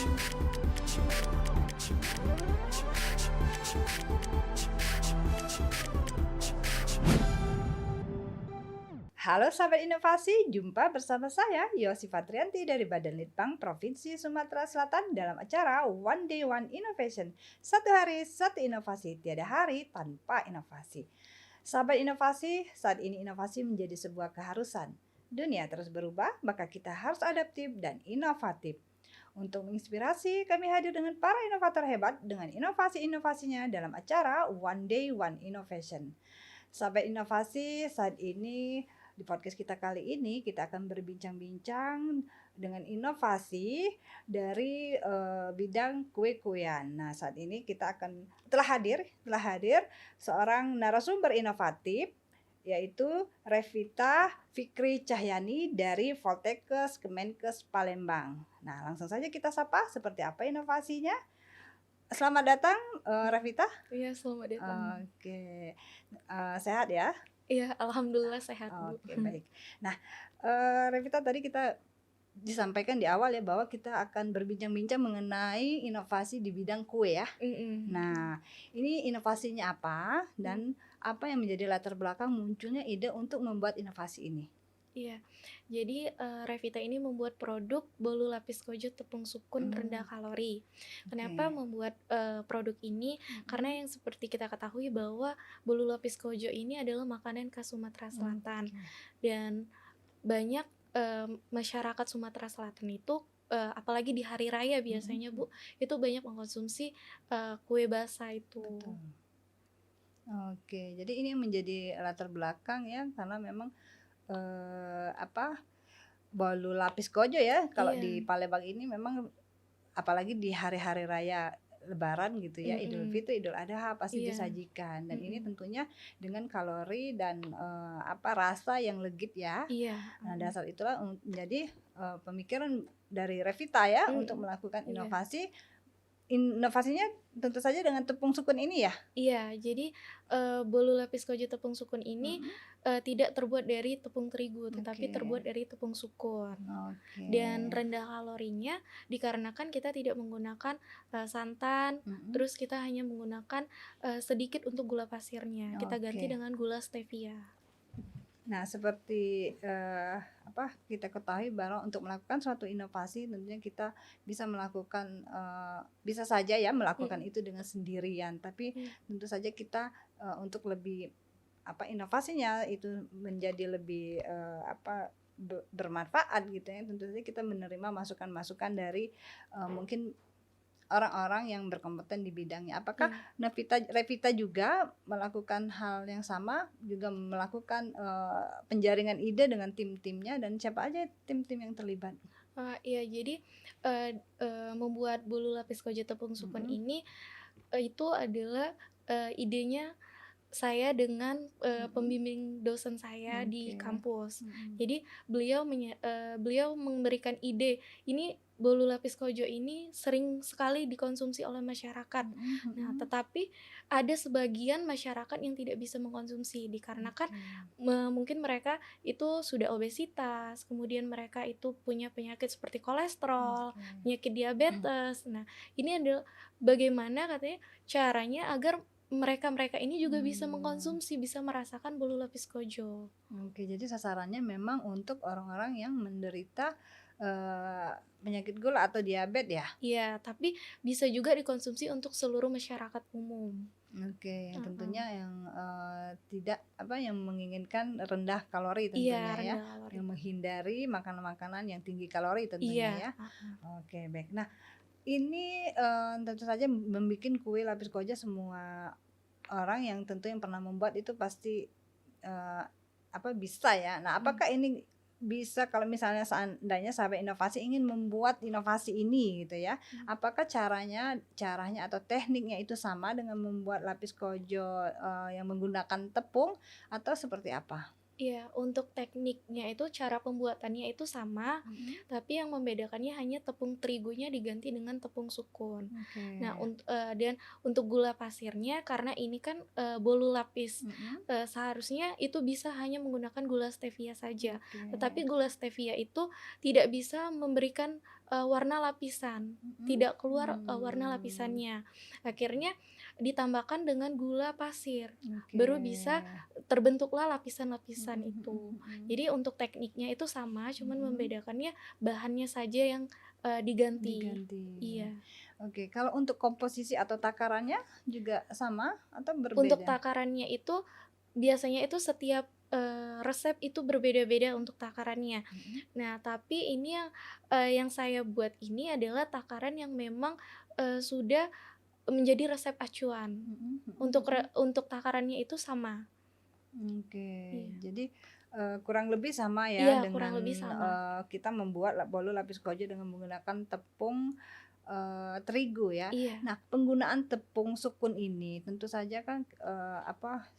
Halo sahabat inovasi, jumpa bersama saya Yosi Fatrianti dari Badan Litbang Provinsi Sumatera Selatan dalam acara One Day One Innovation. Satu hari, satu inovasi, tiada hari tanpa inovasi. Sahabat inovasi, saat ini inovasi menjadi sebuah keharusan. Dunia terus berubah, maka kita harus adaptif dan inovatif. Untuk menginspirasi, kami hadir dengan para inovator hebat dengan inovasi-inovasinya dalam acara One Day One Innovation. Sahabat inovasi, saat ini di podcast kita kali ini kita akan berbincang-bincang dengan inovasi dari bidang kue-kuean. Nah, saat ini kita akan telah hadir seorang narasumber inovatif yaitu Revita Fikri Cahyani dari Voltekes Kemenkes Palembang. Nah, langsung saja kita sapa seperti apa inovasinya. Selamat datang Revita. Iya, selamat datang. Oke. Sehat ya? Iya, alhamdulillah sehat, Bu. Oke, baik. Nah, Revita, tadi kita disampaikan di awal ya bahwa kita akan berbincang-bincang mengenai inovasi di bidang kue ya. Nah, ini inovasinya apa dan apa yang menjadi latar belakang munculnya ide untuk membuat inovasi ini? Iya, jadi Revita ini membuat produk bolu lapis kojo tepung sukun rendah kalori. Kenapa membuat produk ini? Karena yang seperti kita ketahui bahwa bolu lapis kojo ini adalah makanan khas Sumatera Selatan. Dan banyak masyarakat Sumatera Selatan itu apalagi di hari raya biasanya, Bu, itu banyak mengkonsumsi kue basah itu. Betul. Oke, jadi ini menjadi latar belakang ya, karena memang bolu lapis kojo ya kalau di Palembang ini memang apalagi di hari-hari raya Lebaran gitu ya, Idul Fitri, Idul Adha pasti disajikan dan ini tentunya dengan kalori dan rasa yang legit ya. Nah, dasar itulah menjadi pemikiran dari Revita ya untuk melakukan inovasi. Inovasinya tentu saja dengan tepung sukun ini ya? Iya, jadi bolu lapis kojo tepung sukun ini tidak terbuat dari tepung terigu, tetapi terbuat dari tepung sukun. Dan rendah kalorinya dikarenakan kita tidak menggunakan santan, terus kita hanya menggunakan sedikit untuk gula pasirnya. Kita ganti dengan gula stevia. Nah, seperti kita ketahui bahwa untuk melakukan suatu inovasi tentunya kita bisa melakukan bisa saja ya melakukan itu dengan sendirian, tapi tentu saja kita untuk lebih inovasinya itu menjadi lebih bermanfaat gitu ya, tentu saja kita menerima masukan-masukan dari mungkin orang-orang yang berkompeten di bidangnya. Apakah Revita juga melakukan hal yang sama, juga melakukan penjaringan ide dengan tim-timnya dan siapa aja tim-tim yang terlibat? Iya, jadi membuat bolu lapis kojo tepung sukun ini itu adalah idenya saya dengan pembimbing dosen saya di kampus. Jadi beliau memberikan ide, ini bolu lapis kojo ini sering sekali dikonsumsi oleh masyarakat. Nah, tetapi ada sebagian masyarakat yang tidak bisa mengkonsumsi dikarenakan mungkin mereka itu sudah obesitas, kemudian mereka itu punya penyakit seperti kolesterol, penyakit diabetes. Nah, ini adalah bagaimana katanya caranya agar mereka ini juga bisa mengkonsumsi, bisa merasakan bolu lapis kojo. Oke, jadi sasarannya memang untuk orang-orang yang menderita penyakit gula atau diabetes ya? Iya, tapi bisa juga dikonsumsi untuk seluruh masyarakat umum. Oke, yang tentunya yang tidak yang menginginkan rendah kalori tentunya ya, kalori. yang menghindari makanan-makanan yang tinggi kalori tentunya ya. Oke, baik. Nah, ini tentu saja membuat kue lapis kojo semua orang yang tentu yang pernah membuat itu pasti bisa ya. Nah, apakah ini bisa kalau misalnya seandainya sahabat inovasi ingin membuat inovasi ini gitu ya, apakah caranya atau tekniknya itu sama dengan membuat lapis kojo yang menggunakan tepung atau seperti apa? Iya, untuk tekniknya itu cara pembuatannya itu sama, tapi yang membedakannya hanya tepung terigunya diganti dengan tepung sukun. Nah, dan untuk gula pasirnya karena ini kan bolu lapis, seharusnya itu bisa hanya menggunakan gula stevia saja. Tetapi gula stevia itu tidak bisa memberikan warna lapisan, Mhm. tidak keluar, warna lapisannya. Akhirnya ditambahkan dengan gula pasir, Oke. baru bisa terbentuklah Mhm lapisan-lapisan mhm itu. mhm. Jadi untuk tekniknya itu sama, cuman Mhm. membedakannya bahannya saja yang, diganti. Diganti. Iya. Oke, kalau untuk komposisi atau takarannya juga sama atau Untuk berbeda? takarannya itu, biasanya itu setiap, resep itu berbeda-beda untuk takarannya. Mhm. Nah, tapi ini yang saya buat ini adalah takaran yang memang, sudah menjadi resep acuan. Mhm mhm mhm. Untuk takarannya itu sama. Oke, Iya. jadi, kurang lebih sama ya Iya, kurang dengan, lebih sama. kita membuat bolu lapis koja dengan menggunakan tepung, terigu ya. Iya. Nah, penggunaan tepung sukun ini tentu saja kan,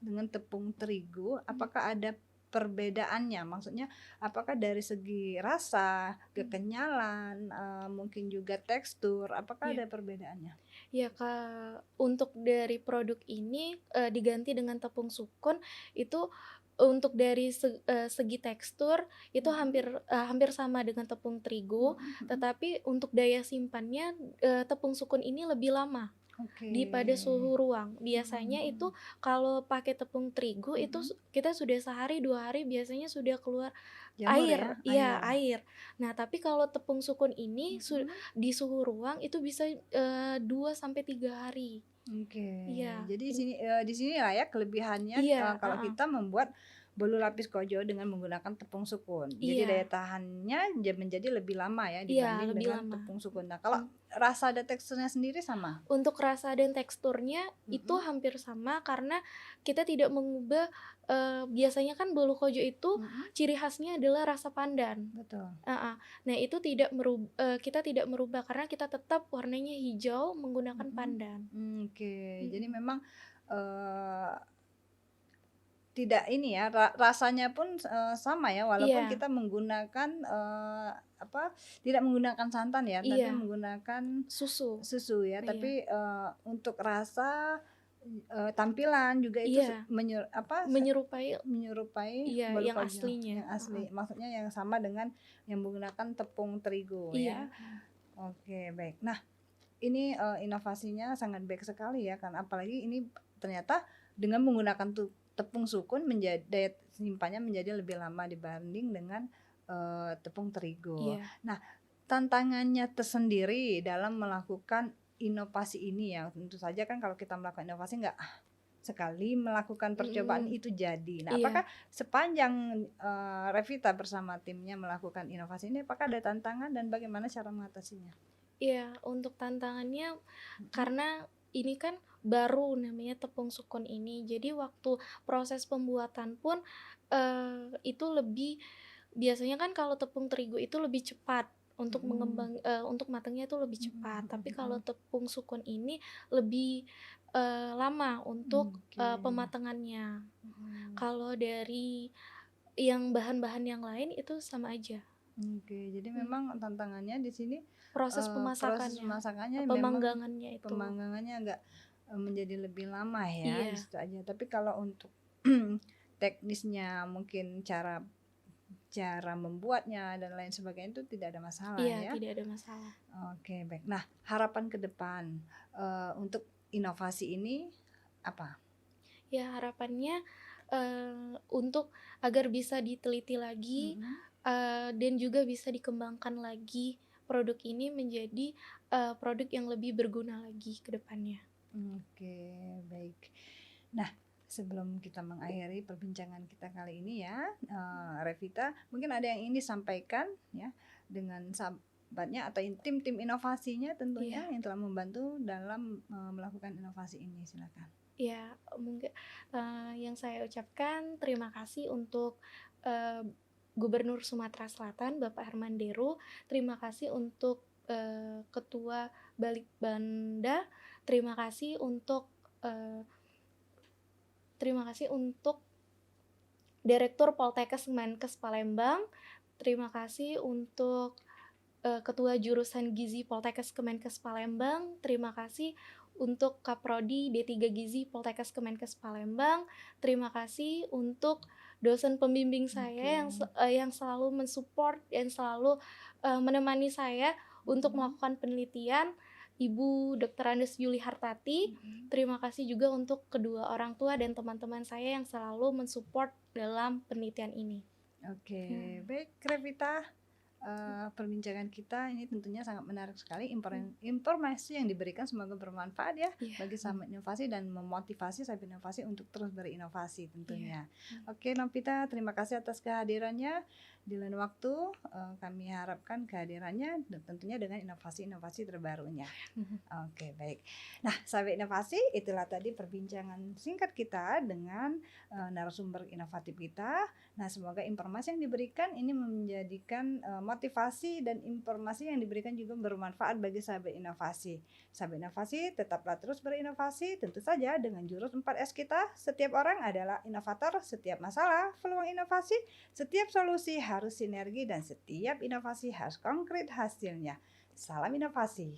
dengan tepung terigu Mhm apakah ada perbedaannya? Maksudnya apakah dari segi rasa, mhm. kekenyalan, mungkin juga tekstur, apakah Iya. ada perbedaannya? Iya, Kak, untuk dari produk ini, diganti dengan tepung sukun, itu untuk dari segi tekstur itu Mhm, hampir sama dengan tepung terigu, mhm mhm. tetapi untuk daya simpannya, tepung sukun ini lebih lama Oke. pada suhu ruang. Mhm Biasanya itu mhm. kalau pakai tepung terigu itu Mhm. kita sudah sehari, 2 hari biasanya sudah keluar Jamur air, ya? iya, Air. air. Nah, tapi kalau tepung sukun ini Mhm. di suhu ruang itu bisa, 2 sampai 3 hari. Oke. Iya, Jadi di sinilah ya kelebihannya, iya, kalau heeh, kita membuat bolu lapis kojo dengan menggunakan tepung sukun. Jadi daya iya, tahannya menjadi lebih lama ya iya, dibanding lebih dengan lama. tepung sukun. Nah, kalau Mhm. rasa dan teksturnya sendiri sama? Untuk rasa dan teksturnya itu Mhm, hampir sama karena kita tidak mengubah, biasanya kan bolu kojo itu mhm, ciri khasnya adalah rasa pandan. betul. Heeh. Nah, itu kita tidak merubah karena kita tetap warnanya hijau menggunakan Mhm. pandan. Oke. Jadi Mhm. memang, eee tidak ini ya, rasanya pun, sama ya walaupun Iya, kita menggunakan, tidak menggunakan santan ya, tapi iya, menggunakan susu. susu ya, Iya, tapi, untuk rasa, tampilan juga itu iya, menyerupai, menyerupai iya, bolu yang kojo aslinya, yang heeh. asli, maksudnya yang sama dengan yang menggunakan tepung terigu ya. Iya, Oke, baik. Nah, ini, inovasinya sangat baik sekali ya kan, apalagi ini ternyata dengan menggunakan tepung sukun daya simpannya menjadi lebih lama dibanding dengan, tepung terigu. iya, Nah, tantangannya tersendiri dalam melakukan inovasi ini ya, tentu saja kan kalau kita melakukan inovasi nggak sekali melakukan percobaan mhm, itu jadi. Nah, apakah iya. sepanjang, Revita bersama timnya melakukan inovasi ini, apakah ada tantangan dan bagaimana cara mengatasinya? Iya, untuk tantangannya Mhm. karena ini kan baru namanya tepung sukun ini. Jadi waktu proses pembuatan pun, itu lebih biasanya kan kalau tepung terigu itu lebih cepat Mhm, untuk matangnya itu lebih mhm cepat. mhm Tapi kalau mhm. tepung sukun ini lebih, lama untuk, Oke, pematangannya. mhm, Kalau dari yang bahan-bahan yang lain itu sama aja. oke. Jadi Mmm, memang tantangannya di sini, proses proses pemasakannya, pemasakannya memang pemanggangannya itu. pemanggangannya agak, menjadi lebih lama ya, di Iya. situ aja. Tapi kalau untuk teknisnya mungkin cara cara membuatnya dan lain sebagainya itu tidak ada masalah Iya, ya? tidak ada masalah. Oke, baik. Nah, harapan ke depan, untuk inovasi ini apa? Ya harapannya, untuk agar bisa diteliti lagi, Mhm. dan juga bisa dikembangkan lagi produk ini menjadi, produk yang lebih berguna lagi ke depannya. Oke, baik. Nah, sebelum kita mengakhiri perbincangan kita kali ini ya, Revita, mungkin ada yang ingin disampaikan ya dengan sahabatnya atau tim-tim inovasinya tentunya Iya, yang telah membantu dalam, melakukan inovasi ini, silakan. iya, mungkin, yang saya ucapkan terima kasih untuk, eee, Gubernur Sumatera Selatan Bapak Herman Deru, terima kasih untuk, Ketua Balitbangda, terima kasih untuk, eee, terima kasih untuk Direktur Poltekkes Menkes Palembang, terima kasih untuk, Ketua Jurusan Gizi Poltekkes Kemenkes Palembang, terima kasih untuk Kaprodi D3 Gizi Poltekkes Kemenkes Palembang, terima kasih untuk dosen pembimbing Oke. saya yang selalu mensupport dan selalu, menemani saya untuk Mhm. melakukan penelitian, Ibu Dr. Andes Yuli Hartati. Mhm. Terima kasih juga untuk kedua orang tua dan teman-teman saya yang selalu mensupport dalam penelitian ini. Oke, Hmm. baik Revita. Perbincangan kita ini tentunya sangat menarik sekali. Informasi yang diberikan semoga bermanfaat ya Iya, bagi sahabat inovasi dan memotivasi sahabat inovasi untuk terus berinovasi iya. tentunya. Oke, Novita, terima kasih atas kehadirannya. Di lain waktu kami harapkan kehadirannya tentunya dengan inovasi-inovasi terbarunya. Oke, baik. Nah, sahabat inovasi, itulah tadi perbincangan singkat kita dengan narasumber inovatif kita. Nah, semoga informasi yang diberikan ini menjadikan motivasi dan informasi yang diberikan juga bermanfaat bagi sahabat inovasi. Sahabat inovasi, tetaplah terus berinovasi, tentu saja dengan jurus 4S kita. Setiap orang adalah inovator, setiap masalah peluang inovasi, setiap solusi harus sinergi, dan setiap inovasi harus konkret hasilnya. Salam inovasi.